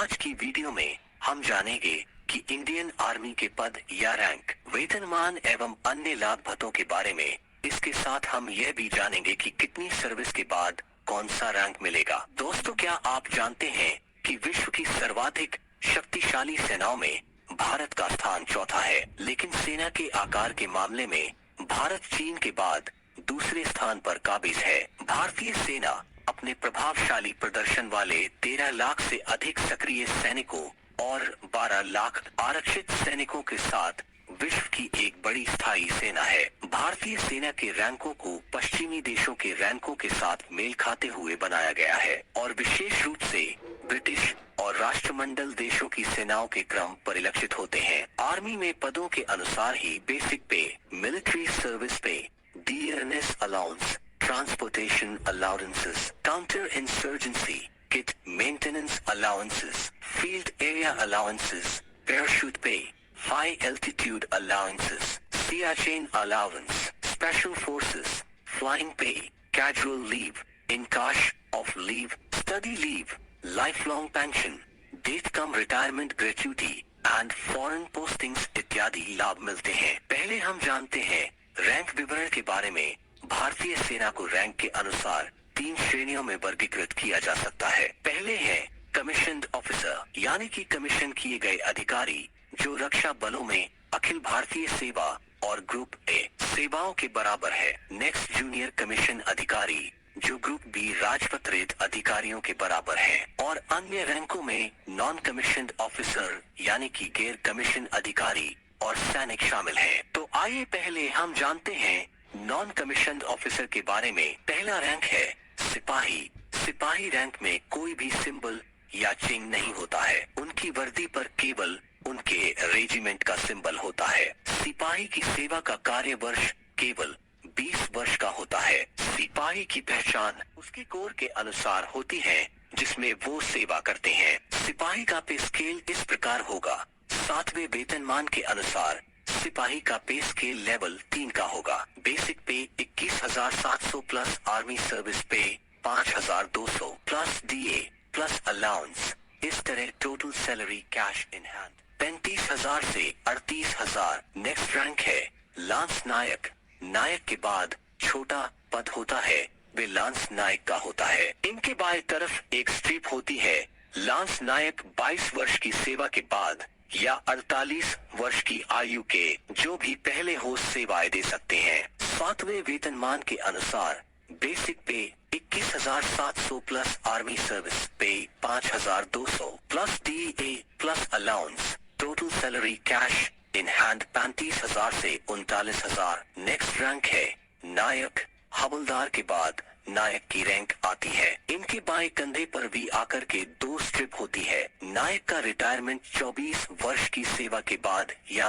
आज की वीडियो में हम जानेंगे कि इंडियन आर्मी के पद या रैंक, वेतनमान एवं अन्य लाभ भत्तों के बारे में। इसके साथ हम यह भी जानेंगे कि कितनी सर्विस के बाद कौन सा रैंक मिलेगा। दोस्तों, क्या आप जानते हैं कि विश्व की सर्वाधिक शक्तिशाली सेनाओं में भारत का स्थान चौथा है, लेकिन सेना के आकार के मामले में भारत चीन के बाद दूसरे स्थान पर काबिज है। भारतीय सेना अपने प्रभावशाली प्रदर्शन वाले 13 लाख से अधिक सक्रिय सैनिकों और 12 लाख आरक्षित सैनिकों के साथ विश्व की एक बड़ी स्थायी सेना है। भारतीय सेना के रैंकों को पश्चिमी देशों के रैंकों के साथ मेल खाते हुए बनाया गया है और विशेष रूप से ब्रिटिश और राष्ट्रमंडल देशों की सेनाओं के क्रम परिलक्षित होते हैं। आर्मी में पदों के अनुसार ही बेसिक पे, मिलिट्री सर्विस पे, dearness allowance, transportation allowances, counter-insurgency, kit maintenance allowances, field area allowances, parachute pay, high altitude allowances, Siachen allowance, special forces, flying pay, casual leave, encash of leave, study leave, lifelong pension, death cum retirement gratuity and foreign postings इत्यादि लाभ मिलते हैं। पहले हम जानते हैं rank विवरण के बारे में। भारतीय सेना को रैंक के अनुसार 3 श्रेणियों में वर्गीकृत किया जा सकता है। पहले है कमीशन्ड ऑफिसर, यानी कि कमीशन किए गए अधिकारी जो रक्षा बलों में अखिल भारतीय सेवा और ग्रुप ए सेवाओं के बराबर है। नेक्स्ट जूनियर कमीशन अधिकारी जो ग्रुप बी राजपत्रित अधिकारियों के बराबर है। और अन्य रैंकों में नॉन कमीशन्ड ऑफिसर यानी कि गैर कमीशन अधिकारी और सैनिक शामिल है। तो आइए पहले हम जानते हैं नॉन कमीशन्ड ऑफिसर के बारे में। पहला रैंक है सिपाही। सिपाही रैंक में कोई भी सिंबल या चिन्ह नहीं होता है। उनकी वर्दी पर केवल उनके रेजिमेंट का सिंबल होता है। सिपाही की सेवा का कार्य वर्ष केवल 20 वर्ष का होता है। सिपाही की पहचान उसके कोर के अनुसार होती है जिसमें वो सेवा करते हैं। सिपाही का पे स्केल इस प्रकार होगा। 7वें वेतनमान के अनुसार सिपाही का पे स्केल लेवल 3 का होगा। बेसिक पे 21,700 प्लस आर्मी सर्विस पे 5,200 प्लस डीए प्लस अलाउंस। इस तरह total salary cash in hand 35,000 से 38,000। नेक्स्ट रैंक है लांस नायक। नायक के बाद छोटा पद होता है, वे लांस नायक का होता है। इनके बाएं तरफ एक स्ट्रिप होती है। लांस नायक 22 वर्ष की सेवा के बाद या 48 वर्ष की आयु के जो भी पहले हो सेवाएं दे सकते हैं। 7वें वेतनमान के अनुसार बेसिक पे 21,700 प्लस आर्मी सर्विस पे 5,200 plus DA plus allowance. Total salary cash in hand 35,000 से 39,000। नेक्स्ट रैंक है नायक। हवलदार के बाद नायक की रैंक आती है। इनके बाएं कंधे पर भी आकर के 2 स्ट्रिप होती है। नायक का रिटायरमेंट 24 वर्ष की सेवा के बाद या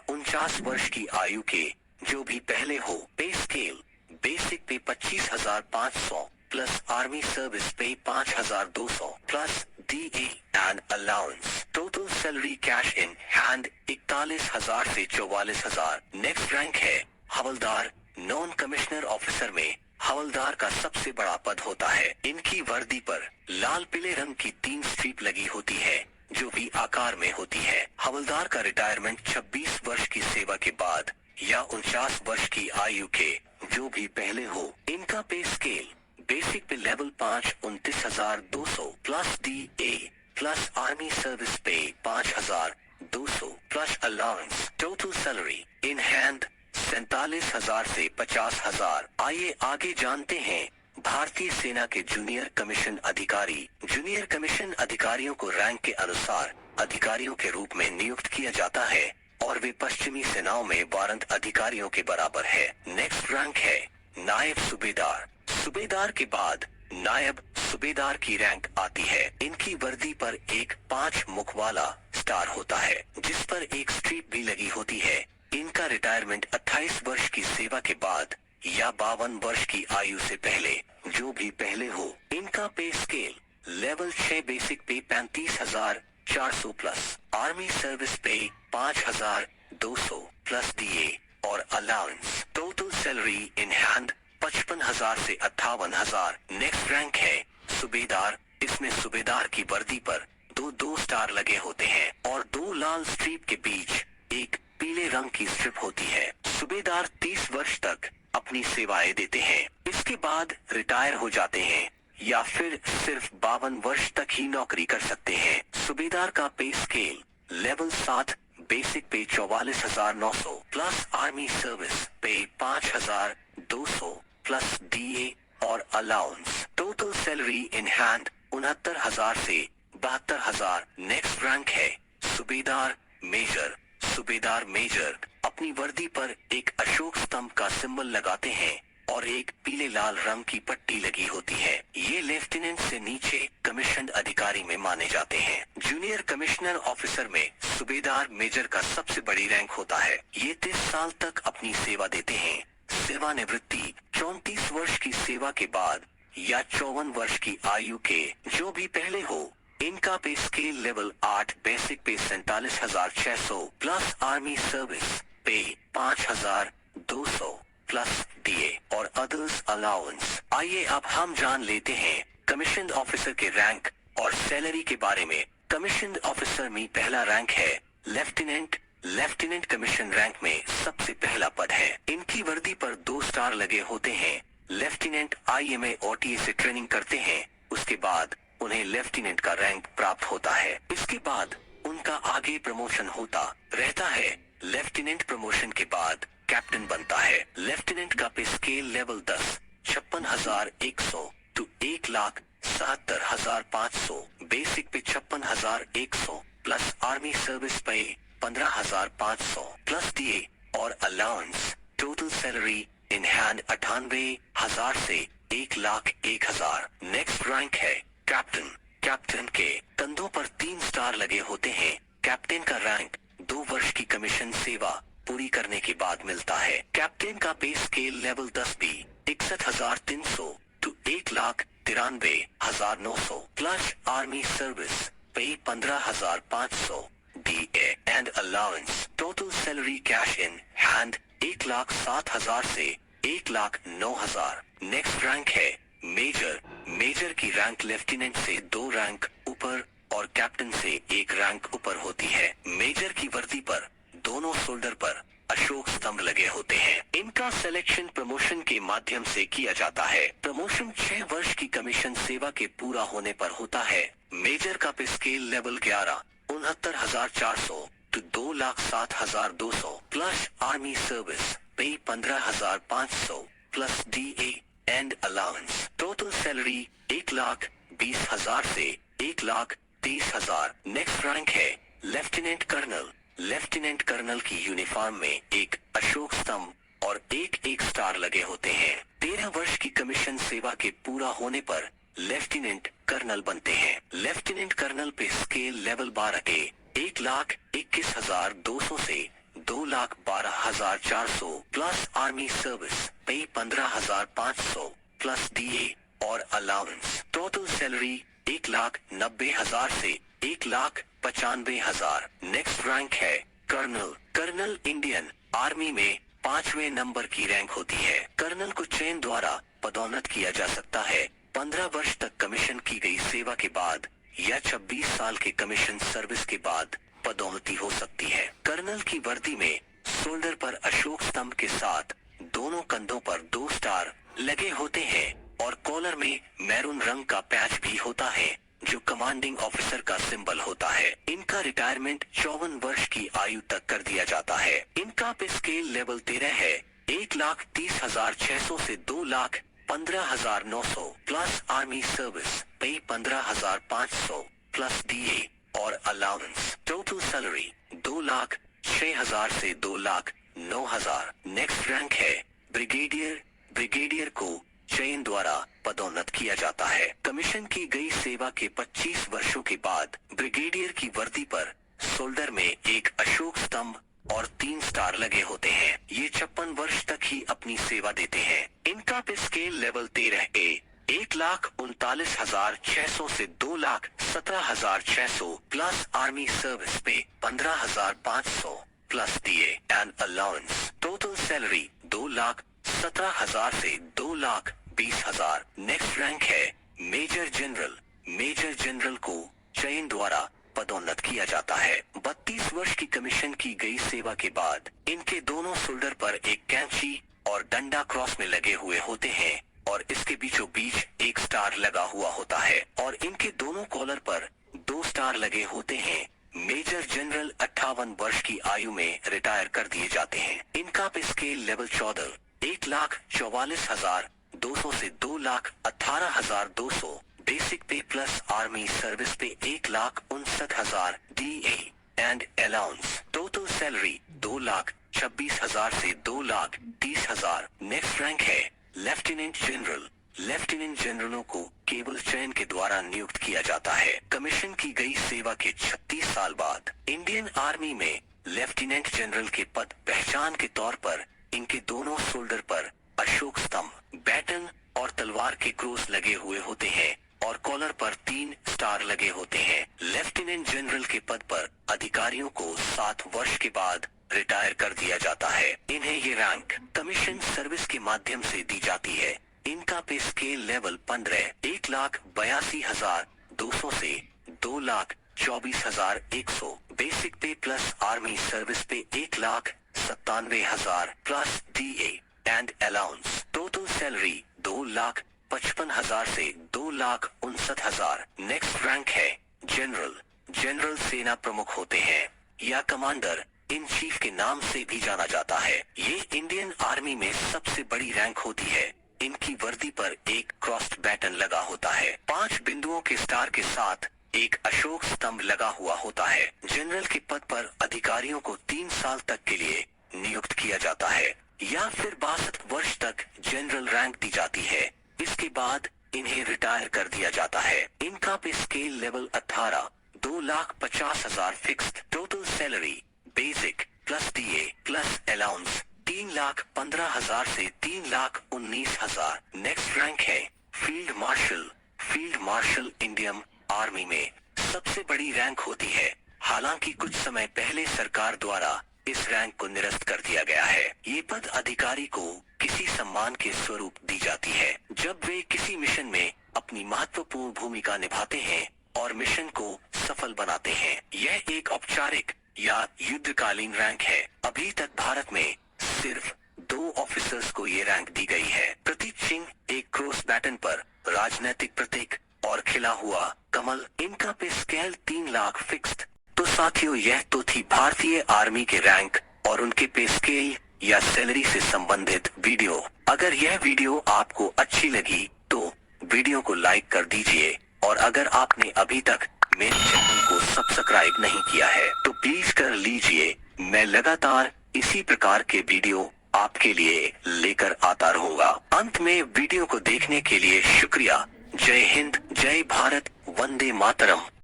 49 वर्ष की आयु के जो भी पहले हो। पे स्केल बेसिक पे 25,500 प्लस आर्मी सर्विस पे 5,200 plus DA and allowance. Total salary cash in hand 41,000 से 44,000। नेक्स्ट रैंक है हवलदार। नॉन कमिश्नर ऑफिसर में हवलदार का सबसे बड़ा पद होता है। इनकी वर्दी पर लाल पीले रंग की 3 स्ट्रिप लगी होती है जो भी आकार में होती है। हवलदार का रिटायरमेंट 26 वर्ष की सेवा के बाद या 49 वर्ष की आयु के जो भी पहले हो। इनका पे स्केल बेसिक पे level 5 29,200 plus DA plus army service पे 5,200 plus allowance. Total salary in hand 47,000 से 50,000। आइए आगे जानते हैं भारतीय सेना के जूनियर कमीशन अधिकारी। जूनियर कमीशन अधिकारियों को रैंक के अनुसार अधिकारियों के रूप में नियुक्त किया जाता है और वे पश्चिमी सेनाओं में वारंट अधिकारियों के बराबर है। नेक्स्ट रैंक है नायब सूबेदार। सूबेदार के बाद नायब सूबेदार की रैंक आती है। इनकी वर्दी पर एक 5 मुख वाला स्टार होता है जिस पर एक स्ट्रिप भी लगी होती है। इनका रिटायरमेंट 28 वर्ष की सेवा के बाद या 52 वर्ष की आयु से पहले जो भी पहले हो। इनका पे स्केल लेवल 6 बेसिक पे 35,400 प्लस आर्मी सर्विस पे 5,200 प्लस डीए और allowance. Total salary in hand 55,000 से 58,000। नेक्स्ट रैंक है सूबेदार। इसमें सूबेदार की वर्दी पर दो दो स्टार लगे होते हैं और दो लाल स्ट्रीप के बीच एक पीले रंग की स्ट्रिप होती है। सूबेदार 30 वर्ष तक अपनी सेवाएं देते हैं, इसके बाद रिटायर हो जाते हैं या फिर सिर्फ 52 वर्ष तक ही नौकरी कर सकते हैं। सूबेदार का पे स्केल लेवल 7, बेसिक पे 44,900 प्लस आर्मी सर्विस पे 5,200 प्लस डीए और allowance. Total salary in hand 69,000 से 72,000। नेक्स्ट रैंक है सूबेदार मेजर। सूबेदार मेजर अपनी वर्दी पर एक अशोक स्तंभ का सिंबल लगाते हैं और एक पीले लाल रंग की पट्टी लगी होती है। ये लेफ्टिनेंट से नीचे कमीशन अधिकारी में माने जाते हैं। जूनियर कमिश्नर ऑफिसर में सूबेदार मेजर का सबसे बड़ी रैंक होता है। ये 30 साल तक अपनी सेवा देते हैं। सेवानिवृत्ति 34 वर्ष की सेवा के बाद या 54 वर्ष की आयु के जो भी पहले हो। इनका पे स्केल लेवल 8, बेसिक पे 47,600 प्लस आर्मी सर्विस पे 5,200 प्लस डीए और अदर्स अलाउंस। आइए अब हम जान लेते हैं कमीशन ऑफिसर के रैंक और सैलरी के बारे में। कमीशन ऑफिसर में पहला रैंक है लेफ्टिनेंट। लेफ्टिनेंट कमीशन रैंक में सबसे पहला पद है। इनकी वर्दी पर 2 स्टार लगे होते हैं। लेफ्टिनेंट IMA OTA से ट्रेनिंग करते हैं, उसके बाद उन्हें लेफ्टिनेंट का रैंक प्राप्त होता है। इसके बाद उनका आगे प्रमोशन होता रहता है। लेफ्टिनेंट प्रमोशन के बाद कैप्टन बनता है। लेफ्टिनेंट का pay scale level 10, 56,100 to 1,77,500, basic पे 56,100 plus army service pay 15,500 plus DA और allowance. Total salary in hand 98,000 से 1,01,000। नेक्स्ट रैंक है कैप्टन। कैप्टन के कंधों पर 3 स्टार लगे होते हैं। कैप्टन का रैंक 2 वर्ष की कमीशन सेवा पूरी करने के बाद मिलता है। कैप्टन का पे स्केल लेवल 10 भी 61,300 to 1,93,900 plus army service pay 15,500 DA and allowance. Total salary cash in hand 1,07,000 से 1,09,000। नेक्स्ट रैंक है मेजर। मेजर की रैंक लेफ्टिनेंट से 2 रैंक ऊपर और कैप्टन से 1 रैंक ऊपर होती है। मेजर की वर्दी पर दोनों शोल्डर पर अशोक स्तंभ लगे होते हैं। इनका सिलेक्शन प्रमोशन के माध्यम से किया जाता है। प्रमोशन 6 वर्ष की कमीशन सेवा के पूरा होने पर होता है। मेजर का pay scale level 11, 69,400 to 2,07,200 plus army service pay 15,500 plus DA and allowance. Total salary 1,20,000 से 1,30,000। नेक्स्ट रैंक है लेफ्टिनेंट कर्नल। लेफ्टिनेंट कर्नल की यूनिफॉर्म में एक अशोक स्तंभ और एक स्टार लगे होते हैं। 13 वर्ष की कमीशन सेवा के पूरा होने पर लेफ्टिनेंट कर्नल बनते हैं। Lieutenant colonel pay scale level 12 के 1,21,200 से 2,12,400 plus army service pay 15,500 plus DA और अलाउंस। टोटल सैलरी 1,90,000 से 1,95,000। नेक्स्ट रैंक है कर्नल। कर्नल इंडियन आर्मी में 5वें नंबर की रैंक होती है। कर्नल को चयन द्वारा पदोन्नत किया जा सकता है। 15 वर्ष तक कमीशन की गई सेवा के बाद या 26 साल के कमीशन सर्विस के बाद पदोन्नति हो सकती है। कर्नल की वर्दी में शोल्डर पर अशोक स्तंभ के साथ दोनों कंधों पर 2 स्टार लगे होते हैं और कॉलर में मैरून रंग का पैच भी होता है जो कमांडिंग ऑफिसर का सिंबल होता है। इनका रिटायरमेंट 54 वर्ष की आयु तक कर दिया जाता है। इनका पे स्केल लेवल 13 है 1,30,600 से 2,15,900 plus army service pay 15,500 plus DA और अलाउंस। टोटल सैलरी 2,06,000 से 2,09,000। नेक्स्ट रैंक है ब्रिगेडियर। ब्रिगेडियर को चयन द्वारा पदोन्नत किया जाता है। कमीशन की गई सेवा के 25 वर्षों के बाद ब्रिगेडियर की वर्दी पर शोल्डर में एक अशोक स्तंभ और 3 स्टार लगे होते हैं। ये 56 वर्ष तक ही अपनी सेवा देते हैं। इनका पे स्केल लेवल 13 ए 1,39,600 से 2,17,600 plus army service pay 15,500 plus DA and allowance. Total salary 2,17,000 से 2,20,000। नेक्स्ट रैंक है मेजर जनरल। मेजर जनरल को चयन द्वारा पदोन्नत किया जाता है। 32 वर्ष की कमीशन की गई सेवा के बाद इनके दोनों शोल्डर पर एक कैंची और डंडा क्रॉस में लगे हुए होते हैं और इसके बीचों बीच एक स्टार लगा हुआ होता है और इनके दोनों कॉलर पर 2 स्टार लगे होते हैं। मेजर जनरल 58 वर्ष की आयु में रिटायर कर दिए जाते हैं। इनका पे स्केल लेवल 14 1,44,200 से 2,18,200, बेसिक पे प्लस आर्मी सर्विस पे 1,59,000 DA and allowance. Total salary 2,26,000 से 2,30,000। नेक्स्ट रैंक है लेफ्टिनेंट जनरल। लेफ्टिनेंट जनरलों को केवल चयन के द्वारा नियुक्त किया जाता है। कमीशन की गई सेवा के 36 साल बाद इंडियन आर्मी में लेफ्टिनेंट जनरल के पद पहचान के तौर पर इनके दोनों शोल्डर पर अशोक स्तंभ, बैटन और तलवार के क्रोस लगे हुए होते हैं और कॉलर पर 3 स्टार लगे होते हैं। लेफ्टिनेंट जनरल के पद पर अधिकारियों को 7 वर्ष के बाद रिटायर कर दिया जाता है। इन्हें ये रैंक कमीशन सर्विस के माध्यम से दी जाती है। इनका पे स्केल लेवल 15 1,82,200 से 2,24,100, बेसिक पे प्लस आर्मी सर्विस पे 1,97,000 plus DA and allowance. Total salary 2,55,000 से 2,59,000। नेक्स्ट रैंक है जनरल। जनरल सेना प्रमुख होते हैं या कमांडर इन चीफ के नाम से भी जाना जाता है। ये इंडियन आर्मी में सबसे बड़ी रैंक होती है। इनकी वर्दी पर एक क्रॉस्ड बैटन लगा होता है। 5 बिंदुओं के स्टार के साथ एक अशोक स्तंभ लगा हुआ होता है। जनरल के पद पर अधिकारियों को 3 साल तक के लिए नियुक्त किया जाता है या फिर 62 वर्ष तक जनरल रैंक दी जाती है। इसके बाद इन्हें रिटायर कर दिया जाता है। इनका पे scale level 18 2,50,000 fixed. Total salary basic plus DA plus allowance 3,15,000 से 3,19,000। नेक्स्ट रैंक है field marshal. Field marshal Indian army में सबसे बड़ी रैंक होती है। हालांकि कुछ समय पहले सरकार द्वारा इस रैंक को निरस्त कर दिया गया है। ये पद अधिकारी को किसी सम्मान के स्वरूप दी जाती है जब वे किसी मिशन में अपनी महत्वपूर्ण भूमिका निभाते हैं और मिशन को सफल बनाते हैं। यह एक औपचारिक या युद्धकालीन रैंक है। अभी तक भारत में सिर्फ 2 ऑफिसर्स को ये रैंक दी गई है। प्रतीक सिंह एक क्रॉस बैटन पर राजनीतिक प्रतीक और खिला हुआ कमल। इनका पे स्केल 3 लाख फिक्स्ड। तो साथियों, यह तो थी भारतीय आर्मी के रैंक और उनके पे स्केल या सैलरी से संबंधित वीडियो। अगर यह वीडियो आपको अच्छी लगी तो वीडियो को लाइक कर दीजिए और अगर आपने अभी तक मेरे चैनल को सब्सक्राइब नहीं किया है तो प्लीज कर लीजिए। मैं लगातार इसी प्रकार के वीडियो आपके लिए लेकर आता रहूंगा। अंत में वीडियो को देखने के लिए शुक्रिया। जय हिंद, जय भारत, वंदे मातरम।